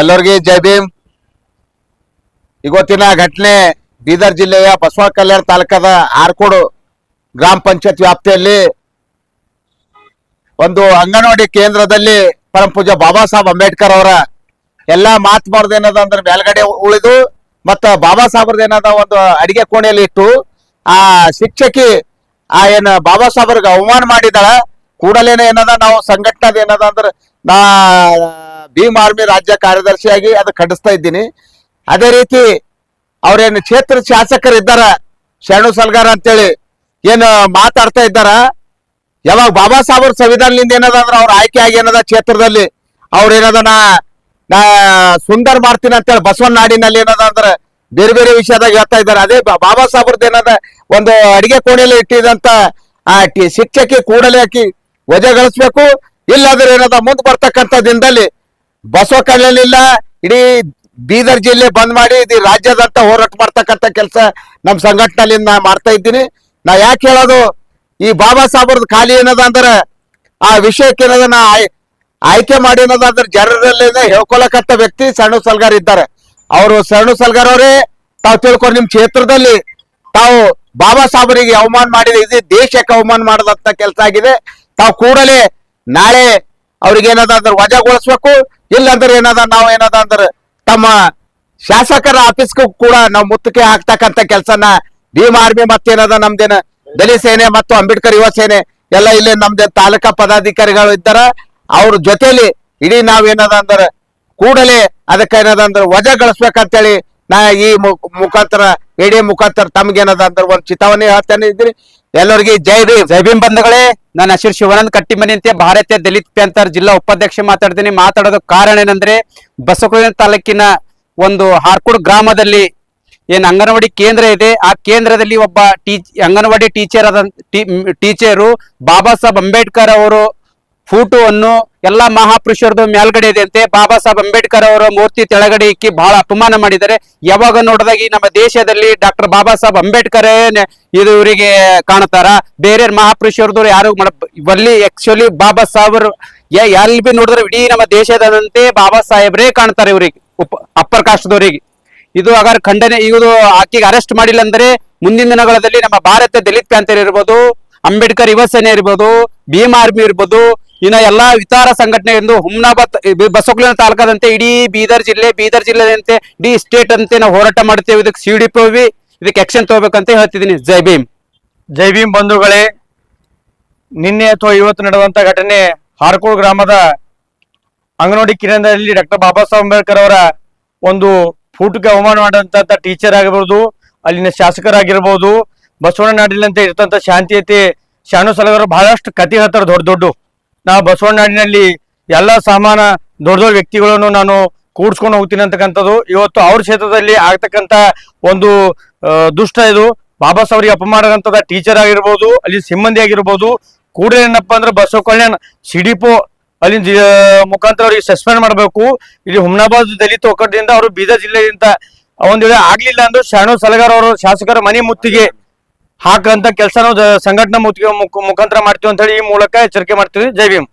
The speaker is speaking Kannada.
ಎಲ್ಲರಿಗೆ ಜೈ ಭೀಮ್. ಇವತ್ತಿನ ಘಟನೆ ಬೀದರ್ ಜಿಲ್ಲೆಯ ಬಸವ ಕಲ್ಯಾಣ ತಾಲೂಕದ ಆರ್ಕೋಡು ಗ್ರಾಮ ಪಂಚಾಯತ್ ವ್ಯಾಪ್ತಿಯಲ್ಲಿ ಒಂದು ಅಂಗನವಾಡಿ ಕೇಂದ್ರದಲ್ಲಿ ಪರಮ ಪೂಜ್ಯ ಬಾಬಾ ಸಾಹೇಬ್ ಅಂಬೇಡ್ಕರ್ ಅವರ ಎಲ್ಲಾ ಮಾತು ಮಾಡ್ದೇನದ ಅಂದ್ರೆ ಮೇಲ್ಗಡೆ ಉಳಿದು ಮತ್ತ ಬಾಬಾ ಸಾಹೇಬ್ರದ್ದು ಏನದ ಒಂದು ಅಡಿಗೆ ಕೋಣೆಯಲ್ಲಿ ಇಟ್ಟು ಆ ಶಿಕ್ಷಕಿ ಏನ್ ಬಾಬಾ ಸಾಹೇಬ್ರಿಗೆ ಅವಮಾನ ಮಾಡಿದಾಳ. ಕೂಡಲೇನೆ ಏನದ ನಾವು ಸಂಘಟನೆದ ಏನದ ಅಂದ್ರೆ ನಾ ಭೀಮ್ ಆರ್ಮಿ ರಾಜ್ಯ ಕಾರ್ಯದರ್ಶಿಯಾಗಿ ಅದು ಖಂಡಿಸ್ತಾ ಇದ್ದೀನಿ. ಅದೇ ರೀತಿ ಅವ್ರೇನು ಕ್ಷೇತ್ರ ಶಾಸಕರು ಇದ್ದಾರ ಶರಣು ಸಲ್ಗಾರ್ ಅಂತೇಳಿ ಏನು ಮಾತಾಡ್ತಾ ಇದ್ದಾರ. ಯಾವಾಗ ಬಾಬಾ ಸಾಹೇಬ್ರ ಸಂವಿಧಾನದಿಂದ ಏನದ ಅಂದ್ರೆ ಅವ್ರ ಆಯ್ಕೆ ಆಗಿ ಏನದ ಕ್ಷೇತ್ರದಲ್ಲಿ ಅವ್ರೇನದ ನಾ ಸುಂದರ್ ಮಾಡ್ತೀನಿ ಅಂತೇಳಿ ಬಸವನ ನಾಡಿನಲ್ಲಿ ಏನದ ಅಂದ್ರೆ ಬೇರೆ ಬೇರೆ ವಿಷಯದಾಗ ಹೇಳ್ತಾ ಇದ್ದಾರೆ. ಅದೇ ಬಾಬಾ ಸಾಹೇಬ್ರದ್ದು ಏನದ ಒಂದು ಅಡಿಗೆ ಕೋಣೆಯಲ್ಲಿ ಇಟ್ಟಿದಂತ ಶಿಕ್ಷಕಿ ಕೂಡಲೇ ಹಾಕಿ ವಜೆಗಳಿಸ್ಬೇಕು. ಇಲ್ಲಾದ್ರೆ ಏನದ ಮುಂದೆ ಬರ್ತಕ್ಕಂಥ ದಿನದಲ್ಲಿ ಬಸವ ಕಲ್ಯಾಣ ಇಲ್ಲ ಇಡೀ ಬೀದರ್ ಜಿಲ್ಲೆ ಬಂದ್ ಮಾಡಿ ಇದು ರಾಜ್ಯದಂತ ಹೋರಾಟ ಮಾಡ್ತಕ್ಕಂಥ ಕೆಲಸ ನಮ್ ಸಂಘಟನೆಯಲ್ಲಿ ನಾ ಮಾಡ್ತಾ ಇದ್ದೀನಿ. ನಾ ಯಾಕೆ ಹೇಳೋದು, ಈ ಬಾಬಾ ಸಾಹೇಬ್ರದ್ದು ಖಾಲಿ ಏನದ ಅಂದ್ರೆ ಆ ವಿಷಯಕ್ಕೆ ಏನದ ನಾ ಆಯ್ಕೆ ಮಾಡಿ ಏನದ ಅಂದ್ರೆ ಜನರಲ್ಲಿ ಹೇಳ್ಕೊಳಕಂತ ವ್ಯಕ್ತಿ ಶರಣು ಸಲ್ಗಾರ್ ಇದ್ದಾರೆ. ಅವರು ಶರಣು ಸಲ್ಗಾರ್ ಅವರೇ ತಾವು ತಿಳ್ಕೊಂಡು ನಿಮ್ ಕ್ಷೇತ್ರದಲ್ಲಿ ತಾವು ಬಾಬಾ ಸಾಹೇಬರಿಗೆ ಅವಮಾನ ಮಾಡಿದೆ, ಇದು ದೇಶಕ್ಕೆ ಅವಮಾನ ಮಾಡದಂತ ಕೆಲಸ ಆಗಿದೆ. ತಾವು ಕೂಡಲೇ ನಾಳೆ ಅವ್ರಿಗೆ ಏನದ ಅಂದ್ರೆ ವಜಾಗೊಳಿಸ್ಬೇಕು. ಇಲ್ಲಂದ್ರೆ ಏನದ ನಾವು ಏನದ ಅಂದ್ರೆ ತಮ್ಮ ಶಾಸಕರ ಆಫೀಸ್ಗೂ ಕೂಡ ನಾವು ಮುತ್ತಿಗೆ ಹಾಕ್ತಕ್ಕಂಥ ಕೆಲಸನ ಭೀಮ್ ಆರ್ಮಿ ಮತ್ತೇನದ ನಮ್ದೇನ ದಲಿತ ಸೇನೆ ಮತ್ತು ಅಂಬೇಡ್ಕರ್ ಯುವ ಸೇನೆ ಎಲ್ಲ ಇಲ್ಲಿ ನಮ್ದೇನ್ ತಾಲೂಕಾ ಪದಾಧಿಕಾರಿಗಳು ಇದ್ದಾರ. ಅವ್ರ ಜೊತೆಲಿ ಇಡೀ ನಾವೇನದ ಅಂದ್ರೆ ಕೂಡಲೇ ಅದಕ್ಕೆ ಏನದ ಅಂದ್ರೆ ವಜಾಗೊಳಿಸ್ಬೇಕಂತೇಳಿ ನಾ ಈ ಮುಖಾಂತರ ರೇಡಿಯೋ ಮುಖಾಂತರ ತಮ್ಗೇನದ ಅಂದ್ರೆ ಒಂದು ಚಿತಾವಣೆ ಹೇಳ್ತಾನೆ ಇದ್ರಿ. ಎಲ್ಲರಿಗೆ ಜೈ ಭೀಮ್. ಜೈ ಭೀಮ್ ಬಂಧುಗಳೇ, ನಾನು ಅಶೀರ್ ಶಿವಾನಂದ್ ಕಟ್ಟಿಮನಿ ಅಂತ ಭಾರತೀಯ ದಲಿತ ಪ್ಯಾಂಥರ್ ಜಿಲ್ಲಾ ಉಪಾಧ್ಯಕ್ಷ ಮಾತಾಡ್ತೀನಿ. ಮಾತಾಡೋದು ಕಾರಣ ಏನಂದ್ರೆ ಬಸವಕಲ್ಯಾಣ ತಾಲೂಕಿನ ಒಂದು ಹಾರ್ಕೋಡ್ ಗ್ರಾಮದಲ್ಲಿ ಏನ್ ಅಂಗನವಾಡಿ ಕೇಂದ್ರ ಇದೆ, ಆ ಕೇಂದ್ರದಲ್ಲಿ ಒಬ್ಬ ಅಂಗನವಾಡಿ ಟೀಚರು ಬಾಬಾ ಸಾಹೇಬ್ ಅಂಬೇಡ್ಕರ್ ಅವರು ಫೋಟೋವನ್ನು ಎಲ್ಲಾ ಮಹಾಪುರುಷರದು ಮೇಲ್ಗಡೆ ಇದೆ ಅಂತೆ. ಬಾಬಾ ಸಾಹೇಬ್ ಅಂಬೇಡ್ಕರ್ ಅವರ ಮೂರ್ತಿ ತೆಳಗಡೆ ಇಕ್ಕಿ ಬಹಳ ಅಪಮಾನ ಮಾಡಿದ್ದಾರೆ. ಯಾವಾಗ ನೋಡಿದಾಗ ಈ ನಮ್ಮ ದೇಶದಲ್ಲಿ ಡಾಕ್ಟರ್ ಬಾಬಾ ಸಾಹೇಬ್ ಅಂಬೇಡ್ಕರ್ ಇದು ಇವರಿಗೆ ಕಾಣ್ತಾರ, ಬೇರೆ ಮಹಾಪುರುಷರದು ಯಾರು ಒಲ್ಲಿ ಆಕ್ಚುಲಿ ಬಾಬಾ ಸಾಹೇಬರು ಎಲ್ಲಿ ಬಿ ನೋಡಿದ್ರೆ ಇಡೀ ನಮ್ಮ ದೇಶದಂತೆ ಬಾಬಾ ಸಾಹೇಬ್ರೇ ಕಾಣ್ತಾರೆ ಇವ್ರಿಗೆ, ಅಪ್ಪರ್ ಕಾಸ್ಟ್ದವರಿಗೆ. ಇದು ಅಗಾರ ಖಂಡನೆ. ಇದು ಆಕೆಗೆ ಅರೆಸ್ಟ್ ಮಾಡಿಲ್ಲ ಅಂದ್ರೆ ಮುಂದಿನ ದಿನಗಳಲ್ಲಿ ನಮ್ಮ ಭಾರತ ದಲಿತ ಪ್ಯಾಂಥರ್ ಇರ್ಬೋದು, ಅಂಬೇಡ್ಕರ್ ಯುವ ಸೇನೆ ಇರ್ಬೋದು, ಭೀಮ್ ಆರ್ಮಿ ಇರ್ಬೋದು, ಇನ್ನ ಎಲ್ಲಾ ವಿಚಾರ ಸಂಘಟನೆ ಎಂದು ಹುಮ್ನಾಬಾದ್ ಬಸವಕಲ್ಯಾಣ ತಾಲೂಕಾದಂತೆ ಇಡೀ ಬೀದರ್ ಜಿಲ್ಲೆದಂತೆ ಇಡೀ ಸ್ಟೇಟ್ ಅಂತೆ ನಾವು ಹೋರಾಟ ಮಾಡ್ತೇವೆ. ಇದಕ್ಕೆ CDP ಇದಕ್ಕೆ ಆಕ್ಷನ್ ತಗೋಬೇಕಂತ ಹೇಳ್ತಿದ್ದೀನಿ. ಜೈ ಭೀಮ್. ಜೈ ಭೀಮ್ ಬಂಧುಗಳೇ, ನಿನ್ನೆ ಅಥವಾ ಇವತ್ತು ನಡೆದಂತ ಘಟನೆ ಹಾರ್ಕೋಡ್ ಗ್ರಾಮದ ಅಂಗನವಾಡಿ ಕೇಂದ್ರದಲ್ಲಿ ಡಾಕ್ಟರ್ ಬಾಬಾ ಸಾಹೇಬ್ ಅಂಬೇಡ್ಕರ್ ಅವರ ಒಂದು ಫೋಟೋಗೆ ಅವಮಾನ ಮಾಡುವಂತ ಟೀಚರ್ ಆಗಿರ್ಬೋದು, ಅಲ್ಲಿನ ಶಾಸಕರಾಗಿರ್ಬೋದು, ಬಸವಣ್ಣ ನಾಡಿನಂತೆ ಇರ್ತಂತ ಶಾಂತಿಯತೆ ಶರಣು ಸಲಗಾರ ಬಹಳಷ್ಟು ಕತೆ ಹೇಳ್ತಾರೆ ದೊಡ್ಡ. ನಾವು ಬಸವಣ್ಣ ನಾಡಿನಲ್ಲಿ ಎಲ್ಲ ಸಾಮಾನ ದೊಡ್ಡ ವ್ಯಕ್ತಿಗಳನ್ನು ನಾನು ಕೂಡ್ಸ್ಕೊಂಡು ಹೋಗ್ತೀನಿ ಅಂತಕ್ಕಂಥದ್ದು ಇವತ್ತು ಅವ್ರ ಕ್ಷೇತ್ರದಲ್ಲಿ ಆಗ್ತಕ್ಕಂಥ ಒಂದು ದುಷ್ಟ. ಇದು ಬಾಬಾ ಸಾಹೇಬ್ರಿಗೆ ಅಪಮಾನ ಟೀಚರ್ ಆಗಿರ್ಬೋದು, ಅಲ್ಲಿ ಸಿಬ್ಬಂದಿ ಆಗಿರ್ಬೋದು, ಕೂಡಲೇ ಏನಪ್ಪ ಅಂದ್ರೆ ಬಸವ ಕಲ್ಯಾಣ CDP ಅಲ್ಲಿಂದ ಮುಖಾಂತರ ಅವ್ರಿಗೆ ಸಸ್ಪೆಂಡ್ ಮಾಡಬೇಕು. ಇಲ್ಲಿ ಹುಮ್ನಾಬಾದ್ ದಲಿತ ಒಕ್ಕೂಟದಿಂದ ಅವರು ಬೀದರ್ ಜಿಲ್ಲೆಯಿಂದ ಒಂದ್ ವೇಳೆ ಆಗ್ಲಿಲ್ಲ ಅಂದ್ರೆ ಶರಣು ಸಲಗಾರ್ ಅವರು ಶಾಸಕರ ಮನೆ ಮುತ್ತಿಗೆ ಹಾಕಂತ ಕೆಲಸ ನಾವು ಸಂಘಟನಾ ಮುತ್ತಿಗೆ ಮುಖಾಂತರ ಮಾಡ್ತೀವಿ ಅಂತ ಹೇಳಿ ಈ ಮೂಲಕ ಎಚ್ಚರಿಕೆ ಮಾಡ್ತೀವಿ. ಜೈ ಭೀಮ್.